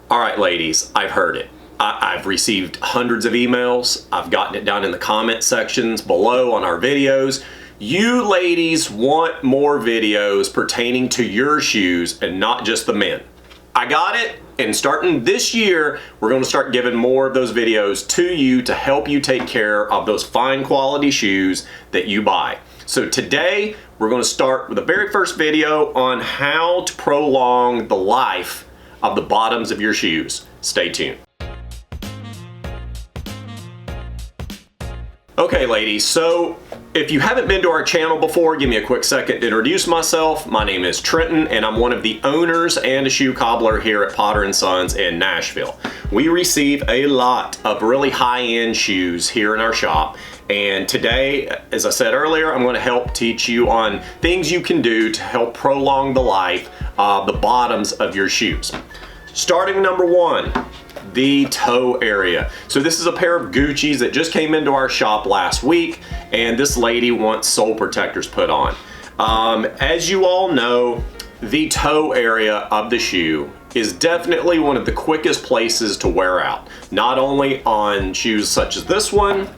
All right, ladies, I've heard it. I've received hundreds of emails. I've gotten it down in the comment sections below on our videos. You ladies want more videos pertaining to your shoes and not just the men. I got it, and starting this year, we're going to start giving more of those videos to you to help you take care of those fine quality shoes that you buy. So today, we're going to start with the very first video on how to prolong the life of the bottoms of your shoes. Stay tuned. Okay, ladies, so if you haven't been to our channel before, give me a quick second to introduce myself. My name is Trenton, and I'm one of the owners and a shoe cobbler here at Potter & Sons in Nashville. We receive a lot of really high-end shoes here in our shop, and today, as I said earlier, I'm going to help teach you on things you can do to help prolong the life of the bottoms of your shoes. Starting number one, the toe area. So this is a pair of Gucci's that just came into our shop last week, and this lady wants sole protectors put on. As you all know, the toe area of the shoe is definitely one of the quickest places to wear out. Not only on shoes such as this one,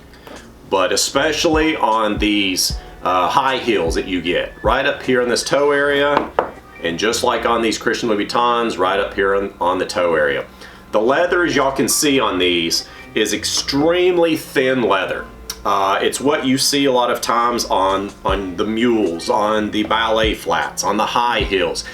but especially on these high heels that you get. Right up here in this toe area, and just like on these Christian Louboutins, right up here on the toe area. The leather, as y'all can see on these, is extremely thin leather. It's what you see a lot of times on the mules, on the ballet flats, on the high heels.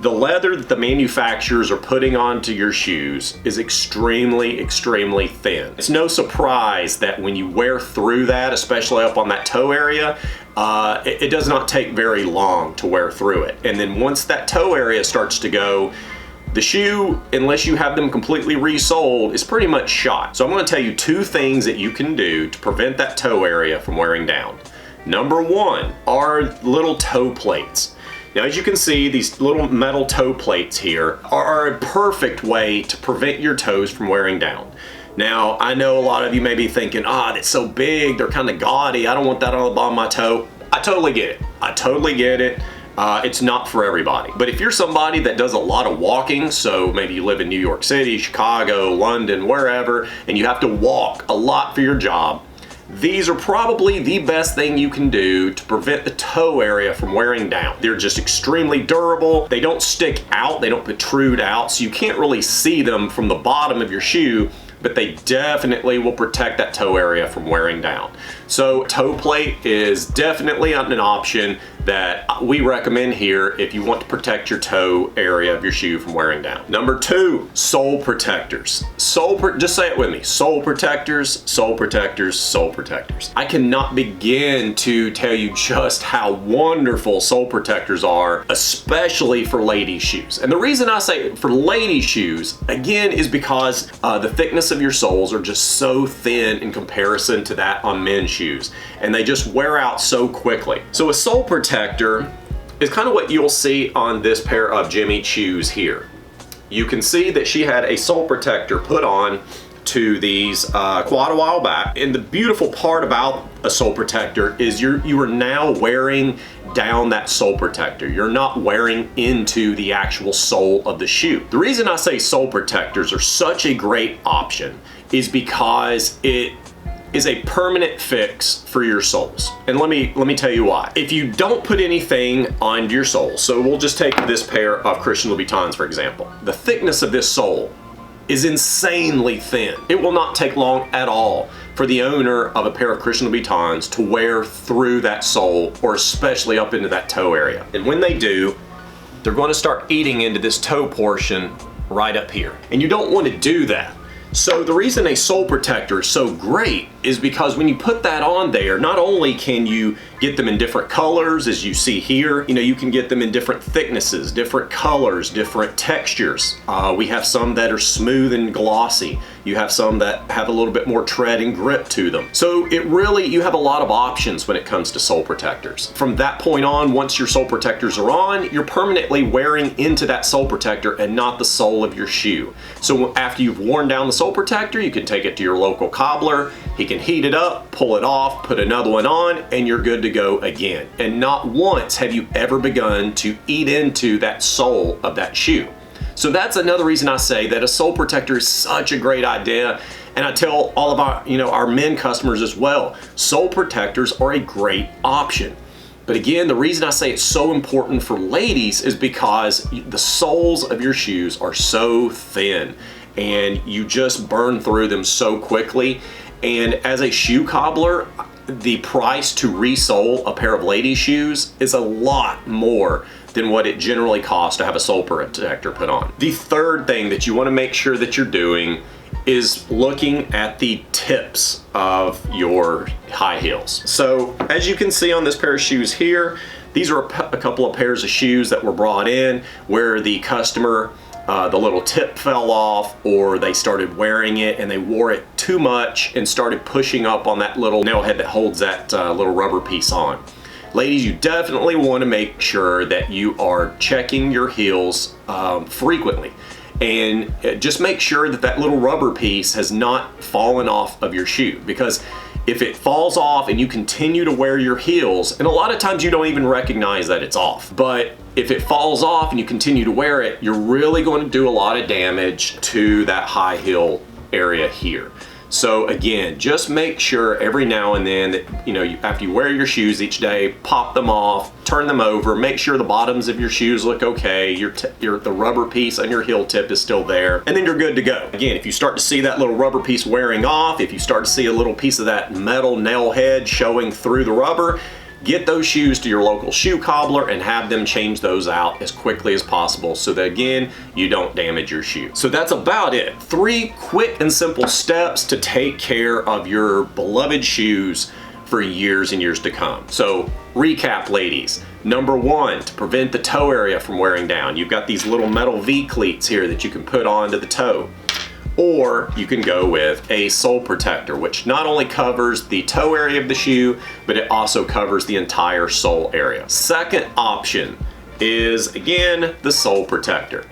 The leather that the manufacturers are putting onto your shoes is extremely, extremely thin. It's no surprise that when you wear through that, especially up on that toe area, it does not take very long to wear through it. And then once that toe area starts to go, the shoe, unless you have them completely resoled, is pretty much shot. So I'm going to tell you two things that you can do to prevent that toe area from wearing down. Number one are little toe plates. Now, as you can see, these little metal toe plates here are a perfect way to prevent your toes from wearing down. Now, I know a lot of you may be thinking, that's so big, they're kind of gaudy, I don't want that on the bottom of my toe. I totally get it. I totally get it. It's not for everybody. But if you're somebody that does a lot of walking, so maybe you live in New York City, Chicago, London, wherever, and you have to walk a lot for your job, these are probably the best thing you can do to prevent the toe area from wearing down. They're just extremely durable. They don't stick out, they don't protrude out, so you can't really see them from the bottom of your shoe, but they definitely will protect that toe area from wearing down. So toe plate is definitely an option that we recommend here if you want to protect your toe area of your shoe from wearing down. Number two, sole protectors. Just say it with me, sole protectors, sole protectors, sole protectors. I cannot begin to tell you just how wonderful sole protectors are, especially for ladies' shoes. And the reason I say for ladies' shoes, again, is because the thickness of your soles are just so thin in comparison to that on men's shoes, and they just wear out so quickly. So a sole protector is kind of what you'll see on this pair of Jimmy shoes here. You can see that she had a sole protector put on to these quite a while back, and the beautiful part about a sole protector is you are now wearing down that sole protector. You're not wearing into the actual sole of the shoe. The reason I say sole protectors are such a great option is because it is a permanent fix for your soles. And let me tell you why. If you don't put anything on your soles, so we'll just take this pair of Christian Louboutins for example. The thickness of this sole is insanely thin. It will not take long at all for the owner of a pair of Christian Louboutins to wear through that sole, or especially up into that toe area. And when they do, they're going to start eating into this toe portion right up here. And you don't want to do that. So the reason a sole protector is so great is because when you put that on there, not only can you get them in different colors, as you see here, you can get them in different thicknesses, different colors, different textures. We have some that are smooth and glossy. You have some that have a little bit more tread and grip to them. So you have a lot of options when it comes to sole protectors. From that point on, once your sole protectors are on, you're permanently wearing into that sole protector and not the sole of your shoe. So after you've worn down the sole protector, you can take it to your local cobbler. He can heat it up, pull it off, put another one on, and you're good to go again. And not once have you ever begun to eat into that sole of that shoe. So that's another reason I say that a sole protector is such a great idea. And I tell all of our, our men customers as well, sole protectors are a great option. But again, the reason I say it's so important for ladies is because the soles of your shoes are so thin and you just burn through them so quickly. And as a shoe cobbler, the price to resole a pair of ladies' shoes is a lot more than what it generally costs to have a sole protector put on. The third thing that you want to make sure that you're doing is looking at the tips of your high heels. So as you can see on this pair of shoes here, these are a couple of pairs of shoes that were brought in where the customer, the little tip fell off, or they started wearing it and they wore it too much and started pushing up on that little nail head that holds that little rubber piece on. Ladies, you definitely want to make sure that you are checking your heels frequently. And just make sure that that little rubber piece has not fallen off of your shoe, because if it falls off and you continue to wear your heels, and a lot of times you don't even recognize that it's off, but if it falls off and you continue to wear it, you're really going to do a lot of damage to that high heel area here. So again, just make sure every now and then that, after you wear your shoes each day, pop them off, turn them over, make sure the bottoms of your shoes look okay, the rubber piece on your heel tip is still there, and then you're good to go. Again, if you start to see that little rubber piece wearing off, if you start to see a little piece of that metal nail head showing through the rubber, get those shoes to your local shoe cobbler and have them change those out as quickly as possible so that, again, you don't damage your shoe. So that's about it. 3 quick and simple steps to take care of your beloved shoes for years and years to come. So recap, ladies. Number 1, to prevent the toe area from wearing down, you've got these little metal V cleats here that you can put onto the toe. Or you can go with a sole protector, which not only covers the toe area of the shoe, but it also covers the entire sole area. Second option is, again, the sole protector.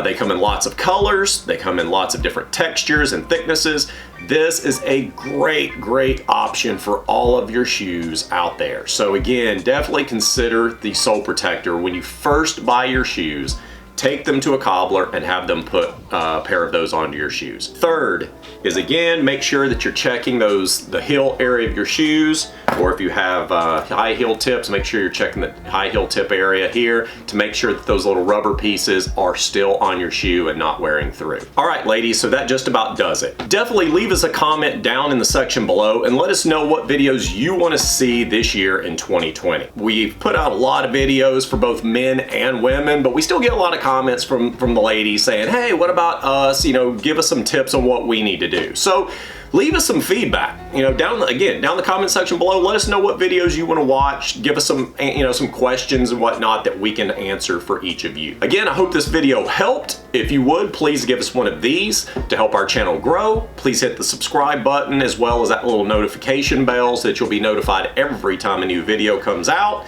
They come in lots of colors, they come in lots of different textures and thicknesses. This is a great option for all of your shoes out there. So again, definitely consider the sole protector when you first buy your shoes. Take them to a cobbler and have them put a pair of those onto your shoes. Third is, again, make sure that you're checking the heel area of your shoes, or if you have high heel tips, make sure you're checking the high heel tip area here to make sure that those little rubber pieces are still on your shoe and not wearing through. All right, ladies, so that just about does it. Definitely leave us a comment down in the section below and let us know what videos you want to see this year in 2020. We've put out a lot of videos for both men and women, but we still get a lot of comments from the ladies saying, hey, what about us? Give us some tips on what we need to do. So leave us some feedback, down the comment section below. Let us know what videos you want to watch. Give us some, some questions and whatnot that we can answer for each of you. Again, I hope this video helped. If you would, please give us one of these to help our channel grow. Please hit the subscribe button as well as that little notification bell so that you'll be notified every time a new video comes out.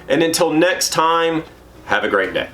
And until next time, have a great day.